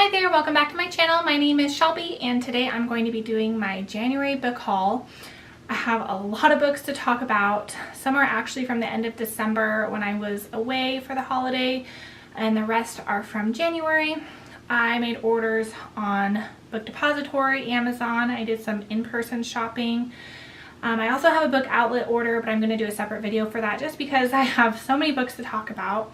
Hi there, welcome back to my channel. My name is Shelby and today I'm going to be doing my January book haul. I have a lot of books to talk about. Some are actually from the end of December when I was away for the holiday, and the rest are from January. I made orders on Book Depository, Amazon. I did some in-person shopping. I also have a book outlet order, but I'm going to do a separate video for that just because I have so many books to talk about.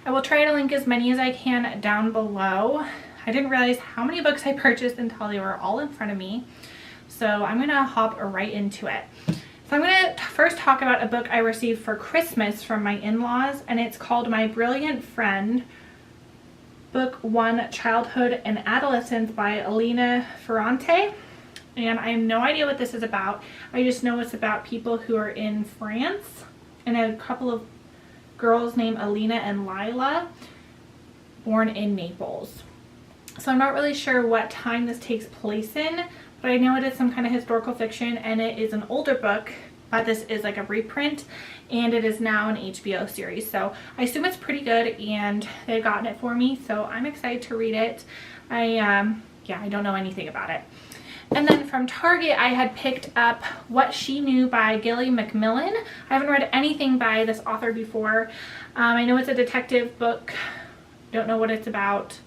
I will try to link as many as I can down below. I didn't realize how many books I purchased until they were all in front of me. So I'm going to hop right into it. So I'm going to first talk about a book I received for Christmas from my in-laws, and it's called My Brilliant Friend, Book 1, Childhood and Adolescence by Elena Ferrante. And I have no idea what this is about. I just know it's about people who are in France and a couple of girls named Alina and Lila, born in Naples. So I'm not really sure what time this takes place in, but I know it is some kind of historical fiction and it is an older book, but this is like a reprint and it is now an HBO series. So I assume it's pretty good and they've gotten it for me, so I'm excited to read it. I don't know anything about it. And then from Target, I had picked up What She Knew by Gilly Macmillan. I haven't read anything by this author before. I know it's a detective book. Don't know what it's about,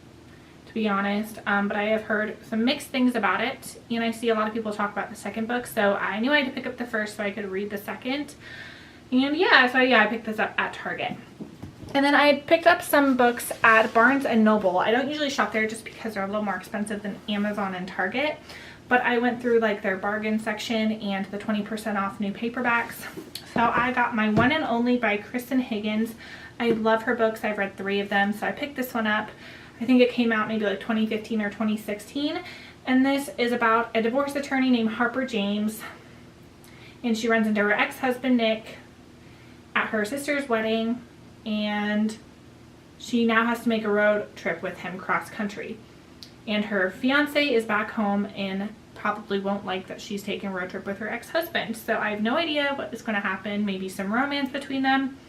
to be honest, but I have heard some mixed things about it, and I see a lot of people talk about the second book, so I knew I had to pick up the first so I could read the second. And I picked this up at Target. And then I had picked up some books at Barnes & Noble. I don't usually shop there just because they're a little more expensive than Amazon and Target, but I went through like their bargain section and the 20% off new paperbacks. So I got My One and Only by Kristan Higgins. I love her books. I've read 3 of them, so I picked this one up. I think it came out maybe like 2015 or 2016. And this is about a divorce attorney named Harper James. And she runs into her ex-husband Nick at her sister's wedding. And she now has to make a road trip with him cross country. And her fiance is back home and probably won't like that she's taking a road trip with her ex-husband. So I have no idea what is going to happen. Maybe some romance between them.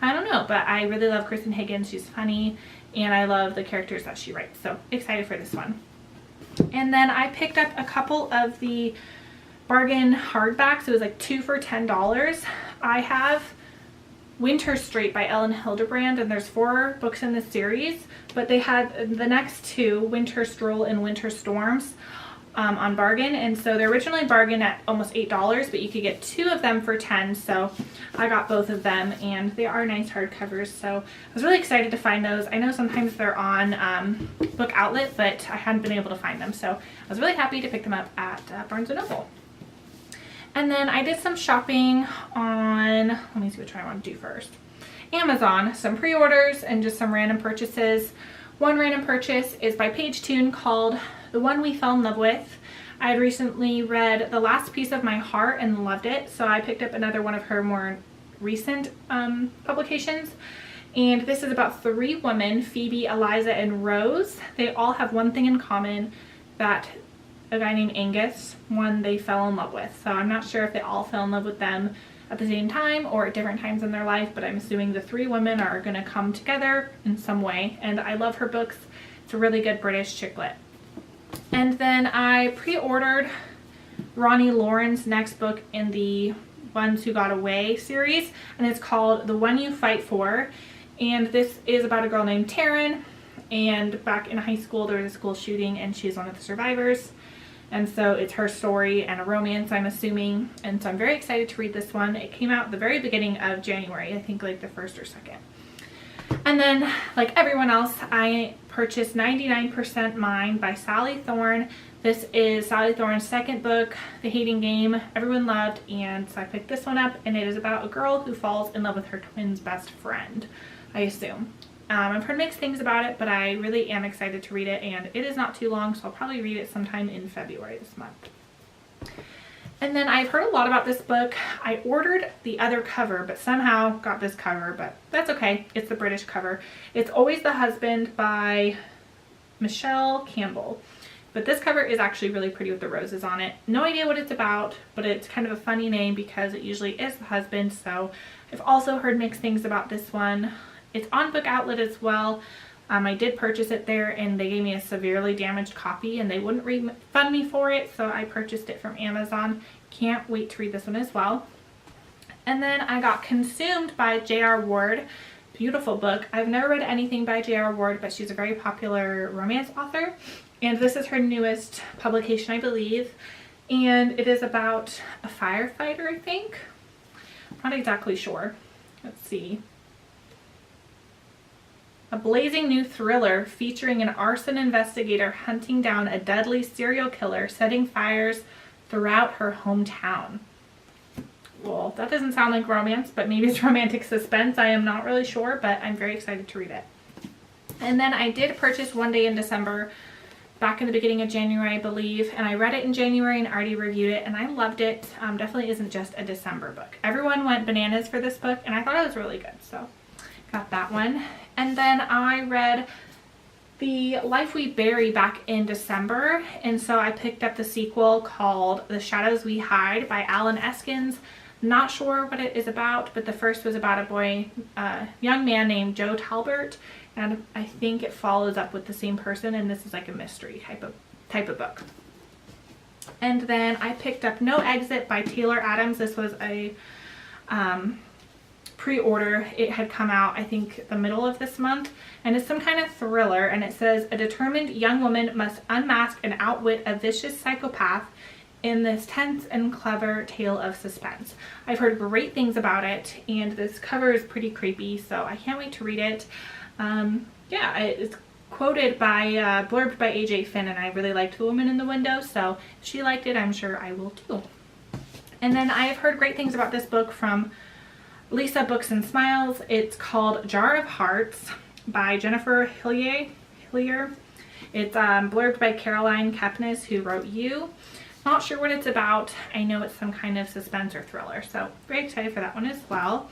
I don't know, but I really love Kristan Higgins. She's funny and I love the characters that she writes. So excited for this one. And then I picked up a couple of the bargain hardbacks. It was like 2 for $10. I have Winter Street by Ellen Hildebrand, and there's 4 books in this series, but they had the next 2, Winter Stroll and Winter Storms, on bargain, and so they're originally bargain at almost $8, but you could get 2 of them for $10, so I got both of them, and they are nice hardcovers, so I was really excited to find those. I know sometimes they're on Book Outlet, but I hadn't been able to find them, so I was really happy to pick them up at Barnes & Noble. And then I did some shopping on, let me see which one I want to do first. Amazon, some pre-orders and just some random purchases. One random purchase is by Paige Toon called The One We Fell in Love With. I had recently read The Last Piece of My Heart and loved it, so I picked up another one of her more recent publications. And this is about 3 women, Phoebe, Eliza, and Rose. They all have one thing in common, that a guy named Angus, one they fell in love with. So I'm not sure if they all fell in love with them at the same time or at different times in their life, but I'm assuming the 3 women are going to come together in some way. And I love her books. It's a really good British chick lit. And then I pre-ordered Ronnie Lauren's next book in the Ones Who Got Away series, and it's called The One You Fight For. And this is about a girl named Taryn, and back in high school there was a school shooting and she's one of the survivors. And so it's her story and a romance, I'm assuming. And so I'm very excited to read this one. It came out the very beginning of January, I think like the 1st or 2nd. And then, like everyone else, I purchased 99% Mine by Sally Thorne. This is Sally Thorne's second book, The Hating Game. Everyone loved, and so I picked this one up, and it is about a girl who falls in love with her twin's best friend, I assume. I've heard mixed things about it, but I really am excited to read it, and it is not too long, so I'll probably read it sometime in February this month. And then I've heard a lot about this book. I ordered the other cover, but somehow got this cover, but that's okay. It's the British cover. It's Always the Husband by Michelle Campbell. But this cover is actually really pretty with the roses on it. No idea what it's about, but it's kind of a funny name because it usually is the husband, so I've also heard mixed things about this one. It's on Book Outlet as well. I did purchase it there and they gave me a severely damaged copy and they wouldn't refund me for it, so I purchased it from Amazon. Can't wait to read this one as well. And then I got Consumed by J.R. Ward. Beautiful book. I've never read anything by J.R. Ward, but she's a very popular romance author. And this is her newest publication, I believe. And it is about a firefighter, I think. I'm not exactly sure. Let's see. A blazing new thriller featuring an arson investigator hunting down a deadly serial killer, setting fires throughout her hometown. Well, that doesn't sound like romance, but maybe it's romantic suspense. I am not really sure, but I'm very excited to read it. And then I did purchase One Day in December back in the beginning of January, I believe, and I read it in January and already reviewed it, and I loved it. Definitely isn't just a December book. Everyone went bananas for this book, and I thought it was really good, so got that one. And then I read The Life We Bury back in December, and so I picked up the sequel called The Shadows We Hide by Alan Eskins. Not sure what it is about, but the first was about a young man named Joe Talbert, and I think it follows up with the same person, and this is like a mystery type of book. And then I picked up No Exit by Taylor Adams. This was a pre-order. It had come out, I think, the middle of this month, and it's some kind of thriller, and it says a determined young woman must unmask and outwit a vicious psychopath in this tense and clever tale of suspense. I've heard great things about it, and this cover is pretty creepy, so I can't wait to read it. Yeah, it's quoted by, blurbed by AJ Finn, and I really liked The Woman in the Window, so if she liked it, I'm sure I will too. And then I have heard great things about this book from Lisa Books and Smiles. It's called Jar of Hearts by Jennifer Hillier. It's blurbed by Caroline Kepnes, who wrote You. Not sure what it's about. I know it's some kind of suspense or thriller, so very excited for that one as well.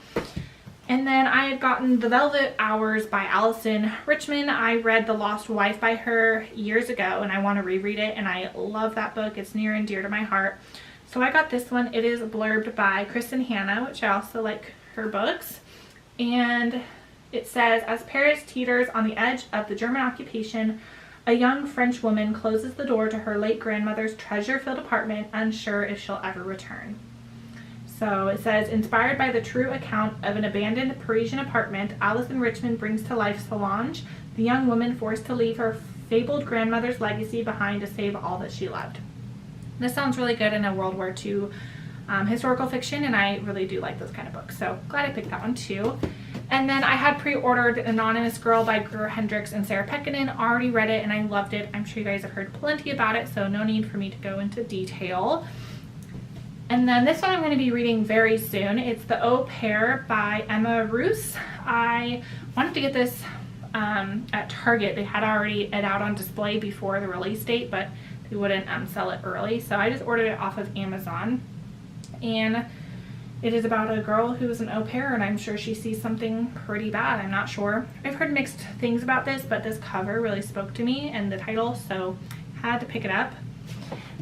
And then I had gotten The Velvet Hours by Allison Richmond. I read The Lost Wife by her years ago, and I want to reread it, and I love that book. It's near and dear to my heart. So I got this one. It is blurbed by Kristen Hanna, which I also like her books. And it says, as Paris teeters on the edge of the German occupation, a young French woman closes the door to her late grandmother's treasure-filled apartment, unsure if she'll ever return. So it says, inspired by the true account of an abandoned Parisian apartment, Allison Richmond brings to life Solange, the young woman forced to leave her fabled grandmother's legacy behind to save all that she loved. This sounds really good in a World War II historical fiction, and I really do like those kind of books, so glad I picked that one too. And then I had pre-ordered Anonymous Girl by Greer Hendricks and Sarah Pekkanen. Already read it and I loved it. I'm sure you guys have heard plenty about it, so no need for me to go into detail. And then this one I'm going to be reading very soon. It's The Au Pair by Emma Roos. I wanted to get this at Target. They had already it out on display before the release date, but they wouldn't sell it early, so I just ordered it off of Amazon. And it is about a girl who is an au pair, and I'm sure she sees something pretty bad. I'm not sure. I've heard mixed things about this, but this cover really spoke to me and the title, so had to pick it up.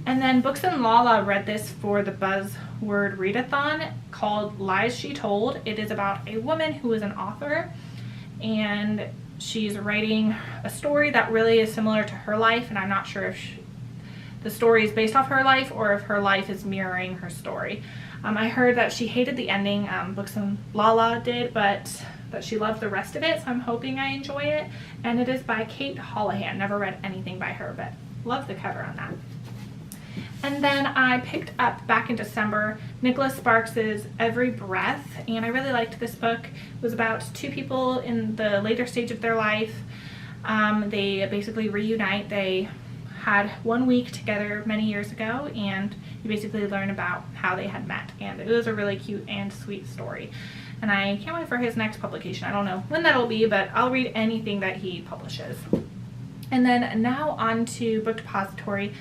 And then Books and Lala read this for the Buzzword Readathon called Lies She Told. It is about a woman who is an author, and she's writing a story that really is similar to her life, and I'm not sure if the story is based off her life or if her life is mirroring her story. I heard that she hated the ending, Books and Lala did, but that she loved the rest of it, so I'm hoping I enjoy it. And it is by Kate Houlihan. Never read anything by her, but love the cover on that. And then I picked up back in December Nicholas Sparks's Every Breath, and I really liked this book. It was about two people in the later stage of their life. They basically reunite. They had 1 week together many years ago, and you basically learn about how they had met, and it was a really cute and sweet story, and I can't wait for his next publication. I don't know when that'll be, but I'll read anything that he publishes. And then now on to Book Depository.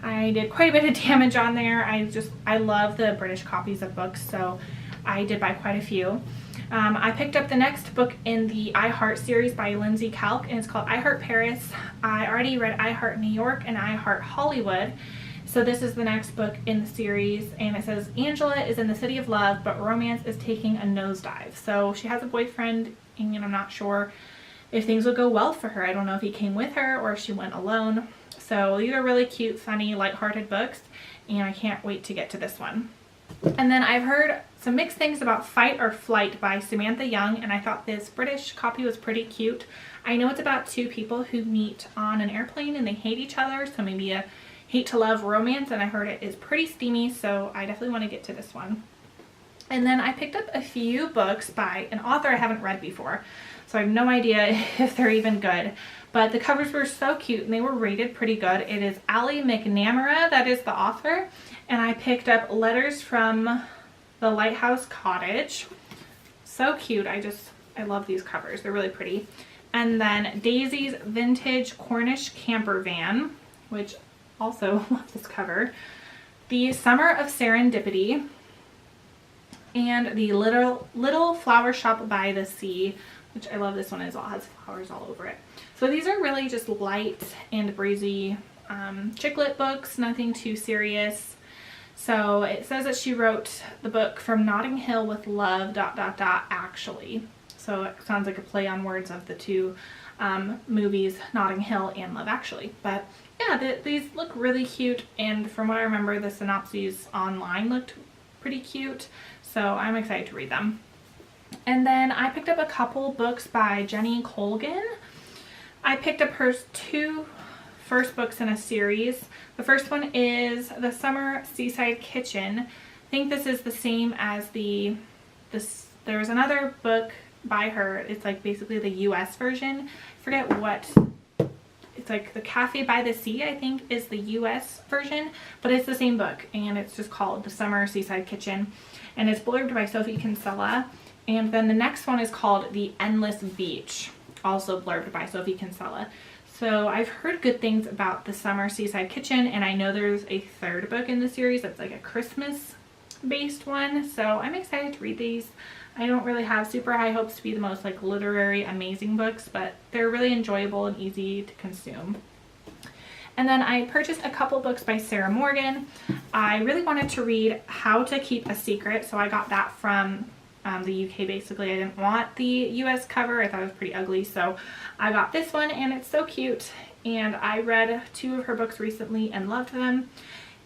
I did quite a bit of damage on there. I love the British copies of books, so I did buy quite a few. I picked up the next book in the I Heart series by Lindsay Kalk, and it's called I Heart Paris. I already read I Heart New York and I Heart Hollywood, so this is the next book in the series, and it says Angela is in the city of love, but romance is taking a nosedive. So she has a boyfriend, and I'm not sure if things would go well for her. I don't know if he came with her or if she went alone. So these are really cute, funny, lighthearted books, and I can't wait to get to this one. And then I've heard some mixed things about Fight or Flight by Samantha Young, and I thought this British copy was pretty cute. I know it's about two people who meet on an airplane and they hate each other, so maybe a hate to love romance, and I heard it is pretty steamy, so I definitely want to get to this one. And then I picked up a few books by an author I haven't read before, so I have no idea if they're even good. But the covers were so cute and they were rated pretty good. It is Ali McNamara, that is the author. And I picked up Letters from the Lighthouse Cottage. So cute. I love these covers. They're really pretty. And then Daisy's Vintage Cornish Camper Van, which also love this cover. The Summer of Serendipity. And the Little Flower Shop by the Sea, which I love this one as well. It has flowers all over it. So these are really just light and breezy chick lit books, nothing too serious. So it says that she wrote the book From Notting Hill with Love ... actually. So it sounds like a play on words of the two movies, Notting Hill and Love Actually. But yeah, these look really cute, and from what I remember, the synopses online looked pretty cute. So I'm excited to read them. And then I picked up a couple books by Jenny Colgan. I picked up her two first books in a series. The first one is The Summer Seaside Kitchen. I think this is the same as there's another book by her. It's like basically the US version. I forget what, it's like The Cafe by the Sea, I think is the US version, but it's the same book, and it's just called The Summer Seaside Kitchen, and it's blurbed by Sophie Kinsella. And then the next one is called The Endless Beach, also blurbed by Sophie Kinsella. So I've heard good things about The Summer Seaside Kitchen, and I know there's a third book in the series that's like a Christmas based one, so I'm excited to read these. I don't really have super high hopes to be the most like literary amazing books, but they're really enjoyable and easy to consume. And then I purchased a couple books by Sarah Morgan. I really wanted to read How to Keep a Secret, so I got that from the UK basically. I didn't want the US cover. I thought it was pretty ugly, so I got this one, and it's so cute. And I read two of her books recently and loved them,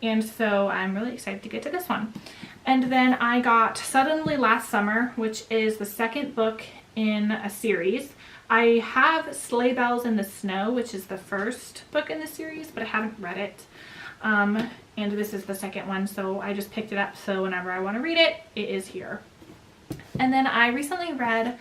and so I'm really excited to get to this one. And then I got Suddenly Last Summer, which is the second book in a series. I have Sleigh Bells in the Snow, which is the first book in the series, but I haven't read it. And this is the second one, so I just picked it up, so whenever I want to read it, it is here. And then I recently read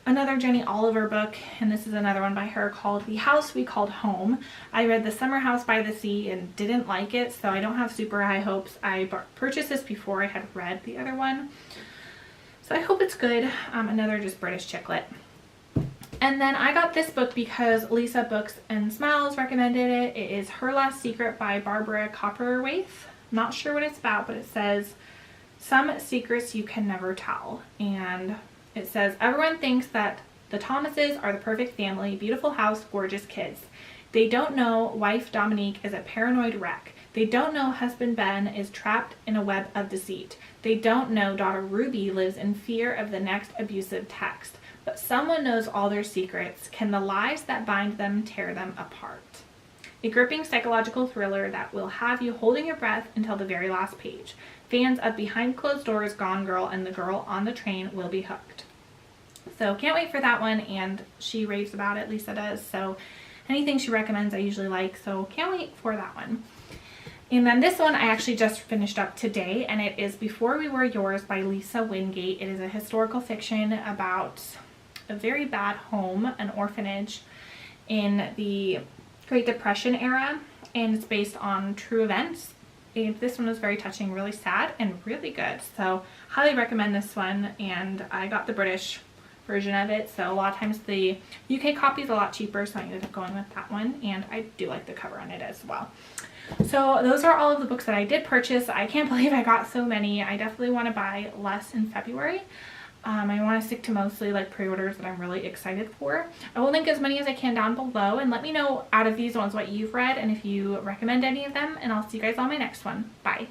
another Jenny Oliver book, and this is another one by her called The House We Called Home. I read The Summer House by the Sea and didn't like it, so I don't have super high hopes. I purchased this before I had read the other one, so I hope it's good. Another just British chick lit. And then I got this book because Lisa Books and Smiles recommended it. It is Her Last Secret by Barbara Copperwaith. I'm not sure what it's about, but it says Some Secrets You Can Never Tell. And it says, everyone thinks that the Thomases are the perfect family, beautiful house, gorgeous kids. They don't know wife Dominique is a paranoid wreck. They don't know husband Ben is trapped in a web of deceit. They don't know daughter Ruby lives in fear of the next abusive text. But someone knows all their secrets. Can the lies that bind them tear them apart? A gripping psychological thriller that will have you holding your breath until the very last page. Fans of Behind Closed Doors, Gone Girl, and The Girl on the Train will be hooked. So can't wait for that one, and she raves about it, Lisa does, so anything she recommends I usually like, so can't wait for that one. And then this one I actually just finished up today, and it is Before We Were Yours by Lisa Wingate. It is a historical fiction about a very bad home, an orphanage in the Great Depression era, and it's based on true events. And this one was very touching, really sad, and really good, so highly recommend this one. And I got the British version of it, so a lot of times the UK copy is a lot cheaper, so I ended up going with that one, and I do like the cover on it as well. So those are all of the books that I did purchase. I can't believe I got so many. I definitely want to buy less in February. I want to stick to mostly like pre-orders that I'm really excited for. I will link as many as I can down below, and let me know out of these ones what you've read and if you recommend any of them, and I'll see you guys on my next one. Bye.